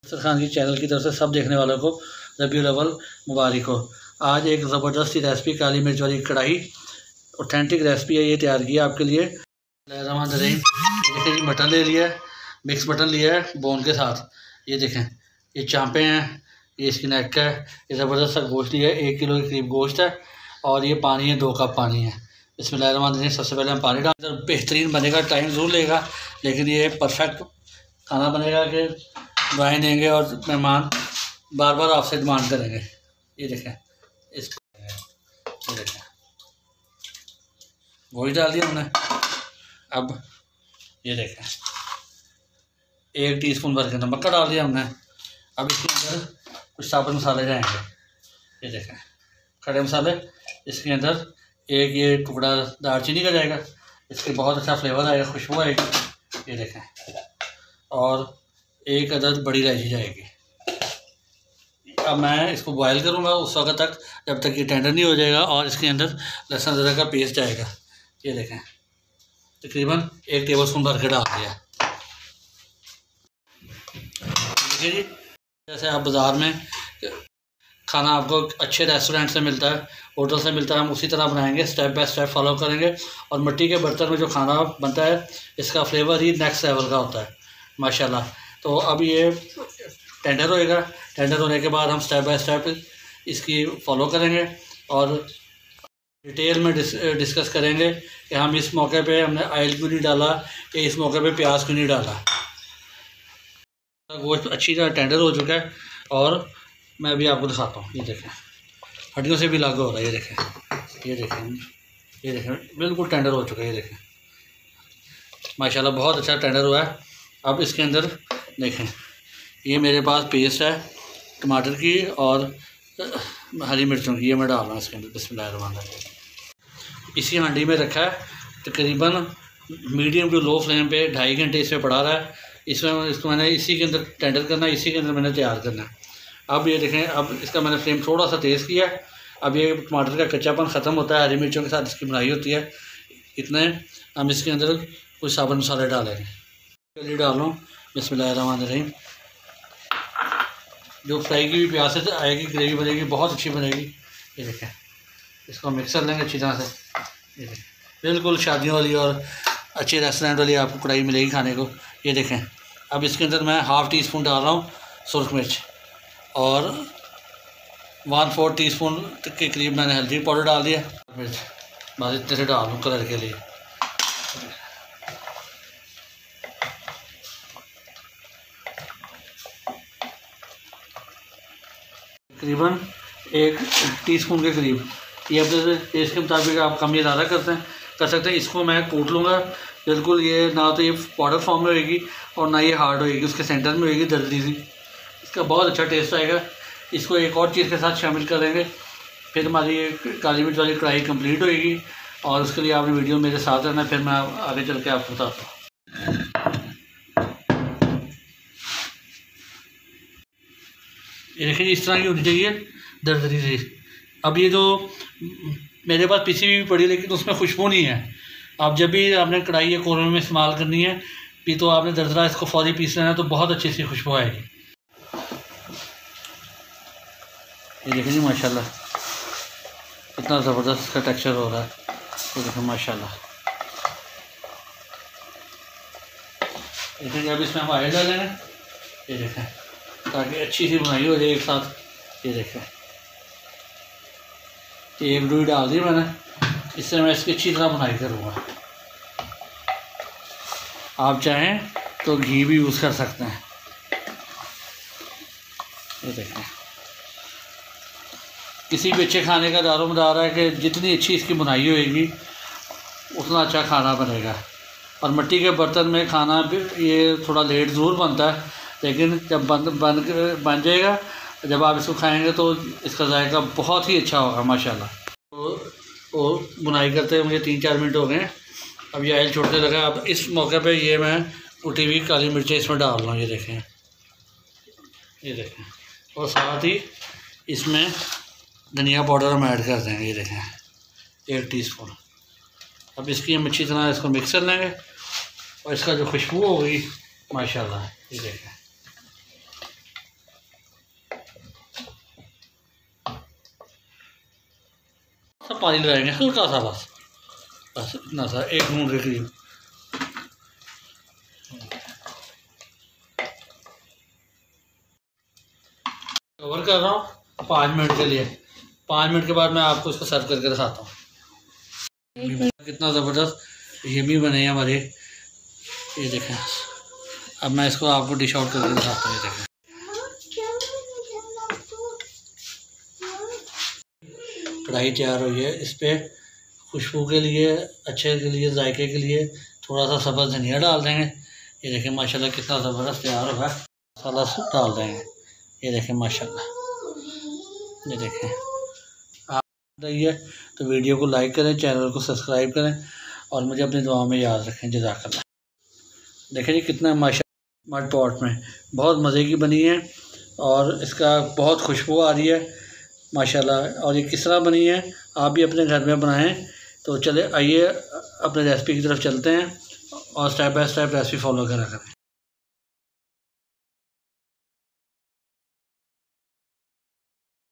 Sir Khan की channel की तरफ से सब देखने वालों को रबीउल अव्वल मुबारक हो। आज एक ज़बरदस्त सी रेसिपी काली मिर्च वाली कढ़ाई ऑथेंटिक रेसिपी है, ये तैयार की है आपके लिए। देखिए जी, मटन ले लिया है, मिक्स मटन लिया है बोन के साथ। ये देखें, ये चांपे हैं, ये इसकी नेक है, ये ज़बरदस्त सा गोश्त लिया है, 1 किलो के करीब गोश्त है। और ये पानी है, 2 कप पानी है। बिस्मिल्लाहिर्रहमानिर्रहीम। सबसे पहले हम पानी डाल, बेहतरीन बनेगा, टाइम ज़रूर लेगा लेकिन ये परफेक्ट खाना बनेगा कि दुआएं देंगे और मेहमान बार बार आपसे डिमांड करेंगे। ये देखें, इसको ये देखें, गोश्त डाल दिया हमने। अब ये देखें, 1 टीस्पून भर के नमक का डाल दिया हमने। अब इसके अंदर कुछ साबुत मसाले जाएंगे। ये देखें, खड़े मसाले, इसके अंदर एक ये टुकड़ा दालचीनी का जाएगा, इसके बहुत अच्छा फ्लेवर आएगा, खुशबू आएगी। ये देखें, और 1 अदद बड़ी इलायची जाएगी। अब मैं इसको बॉयल करूँगा उस वक्त तक जब तक ये टेंडर नहीं हो जाएगा। और इसके अंदर लहसुन अदरक का पेस्ट जाएगा। ये देखें, तकरीबन 1 टेबलस्पून भर के डाल दिया। देखिए जी, जैसे आप बाज़ार में खाना आपको अच्छे रेस्टोरेंट से मिलता है, होटल से मिलता है, हम उसी तरह बनाएंगे, स्टेप बाय स्टेप फॉलो करेंगे। और मिट्टी के बर्तन में जो खाना बनता है, इसका फ्लेवर ही नेक्स्ट लेवल का होता है माशाल्लाह। तो अब ये टेंडर होएगा, टेंडर होने के बाद हम स्टेप बाय स्टेप इसकी फॉलो करेंगे और डिटेल में डिस्कस करेंगे कि हम इस मौके पे हमने ऑयल क्यों नहीं डाला, कि इस मौके पे प्याज क्यों नहीं डाला। गोश्त अच्छी तरह टेंडर हो चुका है और मैं अभी आपको दिखाता हूँ। ये देखें, हड्डियों से भी लागू हो रहा है। ये देखें, ये देखें, ये देखें, बिल्कुल टेंडर हो चुका है। ये देखें, माशाल्लाह बहुत अच्छा टेंडर हुआ है। अब इसके अंदर देखें, ये मेरे पास पेस्ट है टमाटर की और हरी मिर्चों की, ये मैं डाल रहा हूँ इसके अंदर। बिस्मिल्लाहिर्रहमानिर्रहीम। इसी हांडी में रखा है, तकरीबन मीडियम टू लो फ्लेम पे 2.5 घंटे इसमें पड़ा रहा है। इसमें इसको मैंने इसी के अंदर टेंडर करना है, इसी के अंदर मैंने तैयार करना है। अब ये देखें, अब इसका मैंने फ्लेम थोड़ा सा तेज़ किया है। अब ये टमाटर का कच्चापन ख़त्म होता है, हरी मिर्चों के साथ इसकी बनाई होती है। इतने हम इसके अंदर कुछ साबुत मसाले डालेंगे। चलिए डाल लूँ, बिस्मिल्लाहिर्रहमानिर्रहीम। जो फ्राई की भी प्याज से आएगी, ग्रेवी बनेगी, बहुत अच्छी बनेगी। ये देखें, इसको मिक्स कर लेंगे अच्छी तरह से। ये देखें, बिल्कुल शादियों वाली और अच्छे रेस्टोरेंट वाली आपको कढ़ाई मिलेगी खाने को। ये देखें, अब इसके अंदर मैं ½ टीस्पून डाल रहा हूँ सुरख मिर्च और 1/4 टीस्पून के करीब मैंने हल्दी पाउडर डाल दिया। मिर्च बस इतने से डाल दूँ कलर के लिए। तकरीबन 1 टीस्पून के करीब, ये अपने टेस्ट के मुताबिक आप कम या ज़्यादा कर सकते हैं। इसको मैं कूट लूँगा बिल्कुल। ये ना तो ये पाउडर फॉर्म में होएगी और ना ये हार्ड होएगी, उसके सेंटर में होएगी दरदरी सी। इसका बहुत अच्छा टेस्ट आएगा। इसको एक और चीज़ के साथ शामिल करेंगे, फिर हमारी ये काली मिर्च वाली कढ़ाई कंप्लीट होएगी। और उसके लिए आपने वीडियो मेरे साथ रहना, फिर मैं आगे चल के आपको बताता हूँ। ये देखिए, इस तरह की होनी चाहिए दरदरी सी। अब ये जो मेरे पास पीसी हुई पड़ी, लेकिन उसमें खुशबू नहीं है। आप जब भी आपने कढ़ाई या कौरमे में इस्तेमाल करनी है भी, तो आपने दरदरा इसको फौरी पीस लेना है, तो बहुत अच्छी सी खुशबू आएगी। ये देखिए जी, माशाल्लाह कितना ज़बरदस्त इसका टेक्सचर हो रहा है। ये देखिए माशाल्लाह। देखिए, अब इसमें हम ऑयल डालेंगे। ये देखें, ताकि अच्छी सी बुनाई हो जाए एक साथ। ये देखें, 1 रुई डाल दी मैंने, इससे मैं इसकी अच्छी तरह बुनाई करूँगा। आप चाहें तो घी भी यूज़ कर सकते हैं। ये देखें, किसी भी अच्छे खाने का दारोमदार है कि जितनी अच्छी इसकी बुनाई होएगी उतना अच्छा खाना बनेगा। और मिट्टी के बर्तन में खाना ये थोड़ा लेट ज़रूर बनता है, लेकिन जब बन जाएगा, जब आप इसको खाएंगे तो इसका जायका बहुत ही अच्छा होगा माशाल्लाह। तो बुनाई करते हुए मुझे 3-4 मिनट हो गए। अब ये ऑयल छोड़ने लगा। अब इस मौके पे ये मैं कुटी हुई काली मिर्चें इसमें डाल रहा हूँ। ये देखें, ये देखें, और साथ ही इसमें धनिया पाउडर हम ऐड कर देंगे। ये देखें, 1 टीस्पून। अब इसकी हम अच्छी तरह इसको मिक्स कर लेंगे और इसका जो खुशबू होगी माशाल्लाह। ये देखें, सा पानी लगाएंगे, हल्का सा, बस बस इतना सा, 1 घूंट के करीब। कवर कर रहा हूँ 5 मिनट के लिए। 5 मिनट के बाद मैं आपको इसको सर्व करके दिखाता हूँ। कितना ज़बरदस्त यमी बने हैं हमारे, ये देखें। अब मैं इसको आपको डिश आउट करके दिखाता हूँ। ये देखें, कढ़ाई तैयार हुई है। इस पर खुशबू के लिए, अच्छे के लिए, जायके के लिए थोड़ा सा सब्ज़ धनिया डाल देंगे। ये देखें माशाल्लाह कितना ज़बरदस्त तैयार होगा। मसाला डाल देंगे, ये देखें माशाल्लाह। ये देखें, आप रही तो वीडियो को लाइक करें, चैनल को सब्सक्राइब करें और मुझे अपनी दुआ में याद रखें। जज़ाकल्लाह। देखें जी कितना माशा मड पॉट में बहुत मज़े की बनी है और इसका बहुत खुशबू आ रही है माशाल्लाह। और ये किस तरह बनी है, आप भी अपने घर में बनाएं। तो चले आइए अपने रेसिपी की तरफ चलते हैं और step by step recipe follow करा करें।